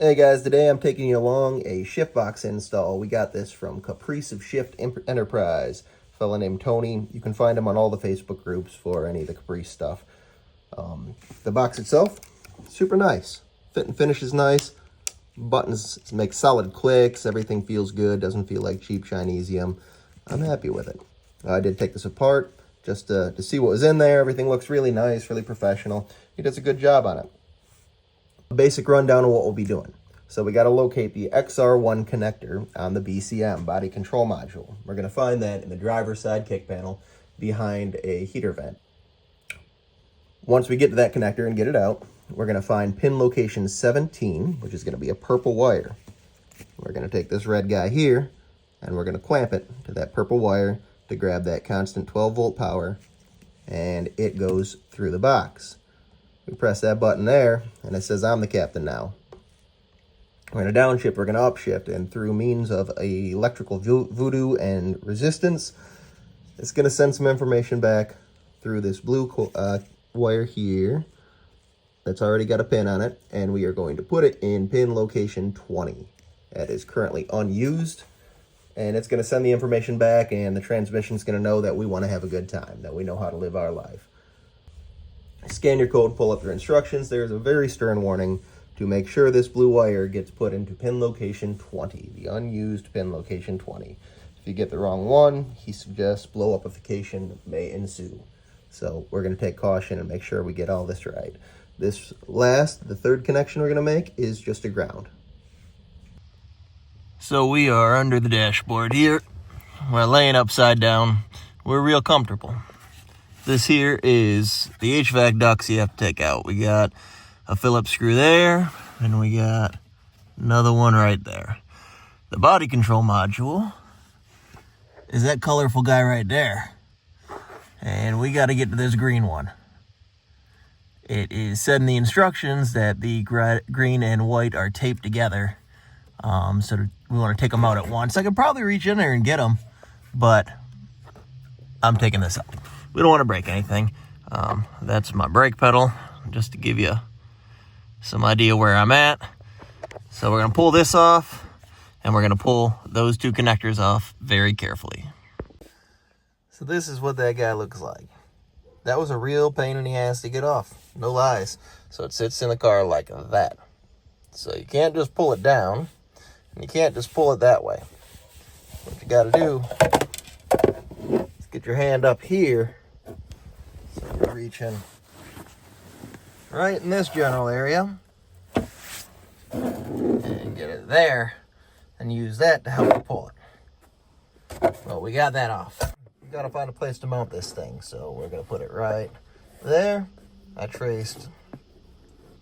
Hey guys, today I'm taking you along a shift box install. We got this from Caprice Shift Enterprise. A fella named Tony. You can find him on all the Facebook groups for any of the Caprice stuff. The box itself, super nice. Fit and finish is nice. Buttons make solid clicks. Everything feels good. Doesn't feel like cheap Chinesium. I'm happy with it. I did take this apart just to see what was in there. Everything looks really nice, really professional. He does a good job on it. A basic rundown of what we'll be doing. So we got to locate the XR1 connector on the BCM, body control module. We're going to find that in the driver's side kick panel behind a heater vent. Once we get to that connector and get it out, we're going to find pin location 17, which is going to be a purple wire. We're going to take this red guy here, and we're going to clamp it to that purple wire to grab that constant 12-volt power, and it goes through the box. We press that button there, and it says I'm the captain now. We're going to downshift, we're going to upshift, and through means of electrical voodoo and resistance, it's going to send some information back through this blue wire here that's already got a pin on it, and we are going to put it in pin location 20. That is currently unused, and it's going to send the information back, and the transmission is going to know that we want to have a good time, that we know how to live our life. Scan your code, pull up your instructions. There's a very stern warning to make sure this blue wire gets put into pin location 20, the unused pin location 20. If you get the wrong one, he suggests blow-upification may ensue. So we're going to take caution and make sure we get all this right. The third connection we're going to make is just a ground. So we are under the dashboard here. We're laying upside down. We're real comfortable. This here is the HVAC ducts you have to take out. We got a Phillips screw there, and we got another one right there. The body control module is that colorful guy right there. And we got to get to this green one. It is said in the instructions that the green and white are taped together. So we want to take them out at once. I could probably reach in there and get them, but I'm taking this out. We don't want to break anything. That's my brake pedal, just to give you some idea where I'm at. So we're going to pull this off, and we're going to pull those two connectors off very carefully. So this is what that guy looks like. That was a real pain in the ass to get off, no lies. So it sits in the car like that. So you can't just pull it down, and you can't just pull it that way. What you got to do is get your hand up here. So you're reaching right in this general area and get it there and use that to help you pull it. Well, we got that off. We got to find a place to mount this thing, so we're going to put it right there. I traced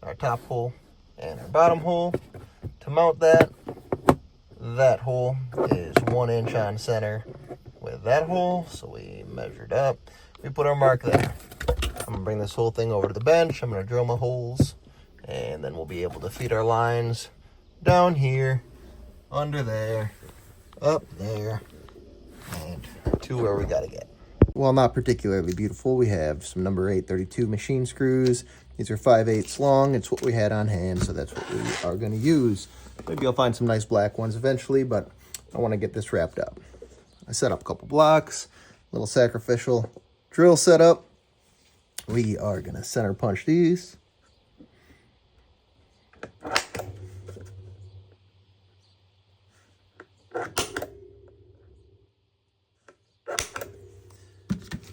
our top hole and our bottom hole. To mount that hole is 1 inch on center with that hole, so we measured up. We put our mark there. I'm gonna bring this whole thing over to the bench. I'm gonna drill my holes, and then we'll be able to feed our lines down here, under there, up there, and to where we gotta get. While not particularly beautiful, we have some number 832 machine screws. These are 5/8 long. It's what we had on hand, so that's what we are going to use. Maybe I'll find some nice black ones eventually, but I want to get this wrapped up. I set up a couple blocks, little sacrificial drill setup. We are going to center punch these.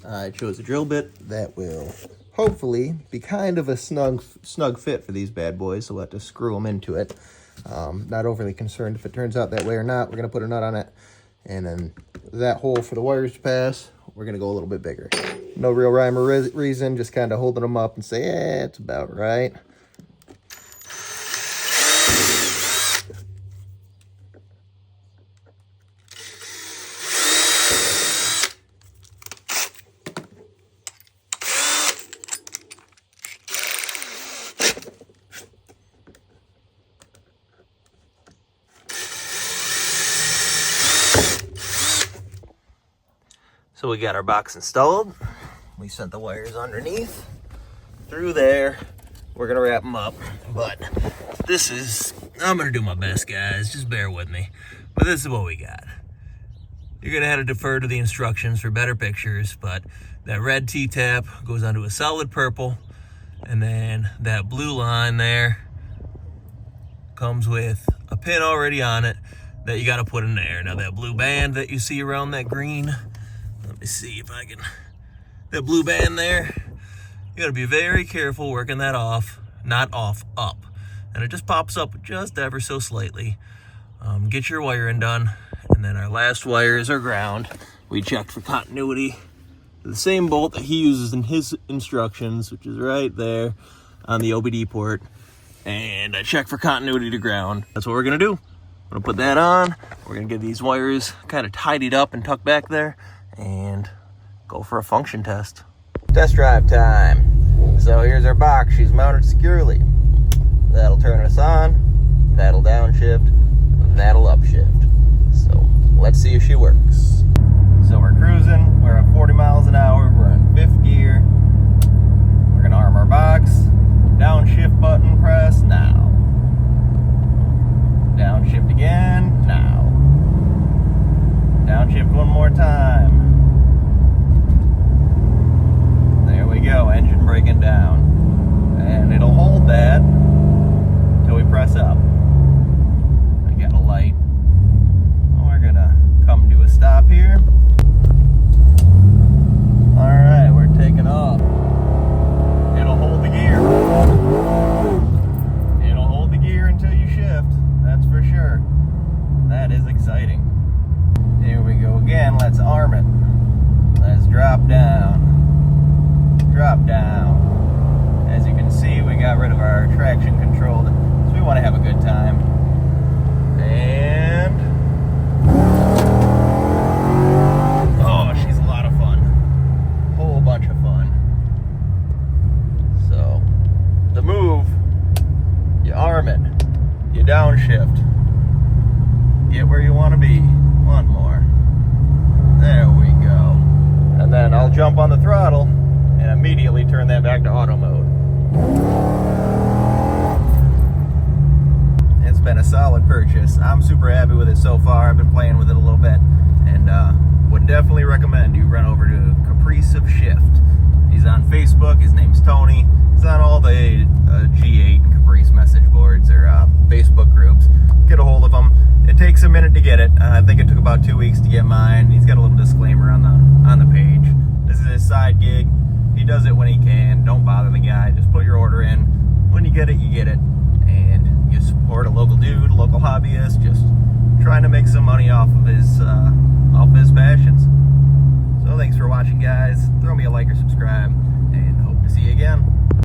I chose a drill bit that will hopefully be kind of a snug fit for these bad boys, so we'll have to screw them into it. Not overly concerned if it turns out that way or not. We're going to put a nut on it, and then that hole for the wires to pass, we're going to go a little bit bigger. No real rhyme or reason, just kind of holding them up and say, yeah, it's about right. So we got our box installed. We sent the wires underneath through there. We're gonna wrap them up, but this is I'm gonna do my best, guys. Just bear with me. But this is what we got. You're gonna have to defer to the instructions for better pictures, but that red T-tap goes onto a solid purple, and then that blue line there comes with a pin already on it that you gotta put in there. Now that blue band that you see around that green, let me see if I can, that blue band there, you gotta be very careful working that off, not off, up. And it just pops up just ever so slightly. Get your wiring done. And then our last wire is our ground. We checked for continuity. The same bolt that he uses in his instructions, which is right there on the OBD port. And I checked for continuity to ground. That's what we're gonna do. I'm gonna put that on. We're gonna get these wires kind of tidied up and tucked back there and go for a function test. Test drive time. So here's our box. She's mounted securely. That'll turn us on. That'll downshift. That'll upshift. So let's see if she works. So we're cruising. We're at 40 miles an hour. We're in 5th gear. We're gonna arm our box. Downshift button, press now. Downshift again, now. Downshift one more time. There we go, engine breaking down. And it'll hold that until we press up. I got a light. We're gonna come to a stop here. Alright, we're taking off. It'll hold the gear. It'll hold the gear until you shift, that's for sure. That is exciting. Here we go again, let's arm it. Let's drop down. Drop down. As you can see, we got rid of our traction control, so we want to have a good time. And oh, she's a lot of fun. Whole bunch of fun. So the move, you arm it, you downshift, get where you want to be. One more. There we go. And then I'll jump on the throttle and immediately turn that back to auto mode. It's been a solid purchase. I'm super happy with it so far. I've been playing with it a little bit, and would definitely recommend you run over to Caprice of Shift. He's on Facebook. His name's Tony. He's on all the G8 and Caprice message boards or Facebook groups. Get a hold of him. It takes a minute to get it. I think it took about 2 weeks to get mine. He's got a little disclaimer on the page. This is his side gig. He does it when he can. Don't bother the guy. Just put your order in. When you get it, you get it. And you support a local dude, a local hobbyist, just trying to make some money off of his passions. So thanks for watching, guys. Throw me a like or subscribe, and hope to see you again.